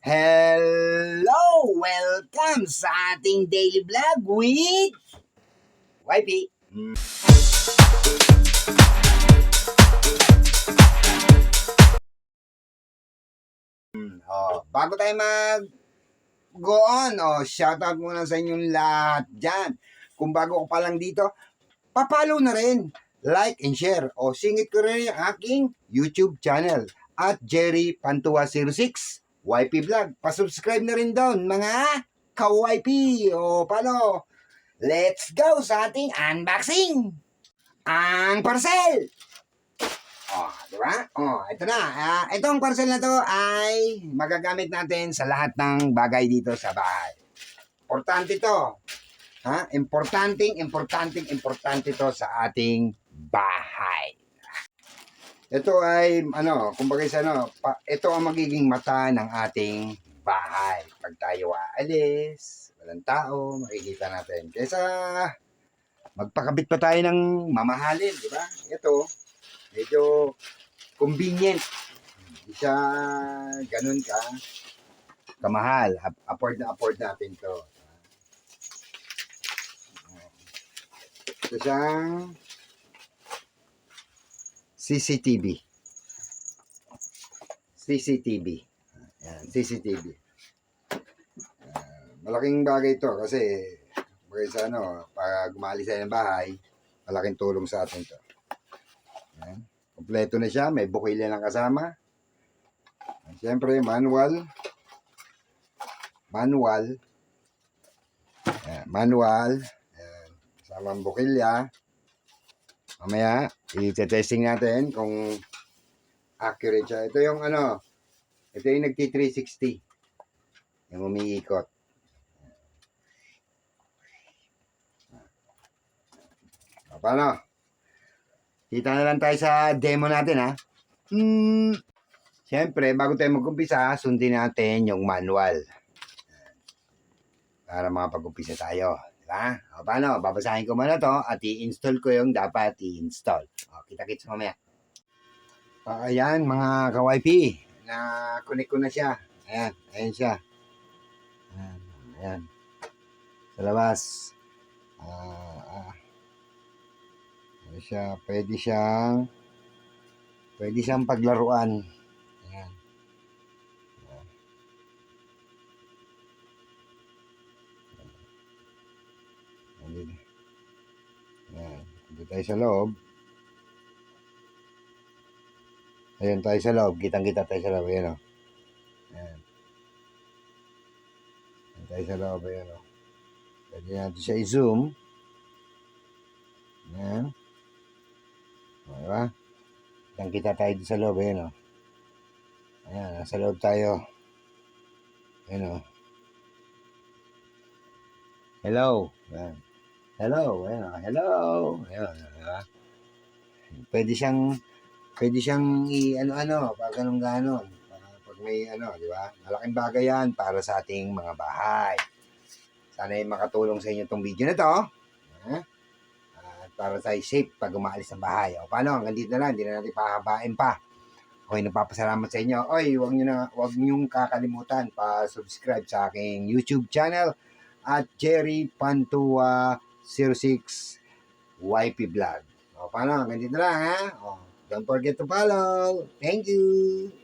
Hello! Welcome sa ating daily vlog with YP. Bago tayo go on, shoutout muna sa inyong lahat dyan. Kung bago ko pa lang dito, papalo na rin. Like and share. Singit ko rin yung aking YouTube channel at Jerry Pantua 06 YP Vlog. Pasubscribe na rin doon, mga ka-YP. Paano? Let's go sa ating unboxing. Ang parcel! Diba? Ito na. Itong parcel na to ay magagamit natin sa lahat ng bagay dito sa bahay. Importante to. Importante to sa ating bahay. Ito ay, kumbaga ito ang magiging mata ng ating bahay. Pag tayo aalis, walang tao, makikita natin. Kaysa magpakabit pa tayo ng mamahalin, di ba? Ito, medyo convenient. Hindi siya ganun kamahal. Afford natin to. Ito siyang CCTV. Ayan, CCTV. Malaking bagay ito kasi pag umalis tayo ng bahay, malaking tulong sa atin to. Ayan. Kompleto na siya, may bukilya lang kasama. Siyempre, manual. Ayan, kasama ang bukilya. Mamaya, i-testing natin kung accurate siya. Ito yung ito yung nagti-360. Yung umiikot. Paano? Kita na lang tayo sa demo natin, ha? Siyempre, bago tayo mag-umpisa, sundin natin yung manual. Para makapag-umpisa tayo. Diba? Paano? Babasahin ko muna to at i-install ko yung dapat i-install. Kita-kits mamaya. Ayan, mga ka-YP. Na-connect ko na siya. Ayan siya. Ayan. Sa labas. Pwede siyang paglaruan. Ayan. Dito tayo sa loob. Ayan tayo sa loob. Kitang-kita tayo sa loob. Ayan, Ayan. Ayan tayo sa loob. Ayan, Pwede natin siya i-zoom. Ayan. Diba? Kitang-kita tayo dito sa loob. Ayan, Ayan, nasa loob tayo. Ayan, Hello. Ayan. Hello. Ayan, hello. Ayan, diba? Pwede siyang pag ganon. Pag may di ba? Malaking bagay yan para sa ating mga bahay. Sana ay makatulong sa inyo itong video na to. At para tayo safe pag umaalis ng bahay. Paano? Hanggang dito na lang. Hindi na natin pahabain pa. Okay, nagpapasalamat sa inyo. Huwag niyong kakalimutan pa-subscribe sa aking YouTube channel at Jerry Pantua 06 YP Vlog. Paano? Hanggang dito na lang, ha? Don't forget to follow. Thank you.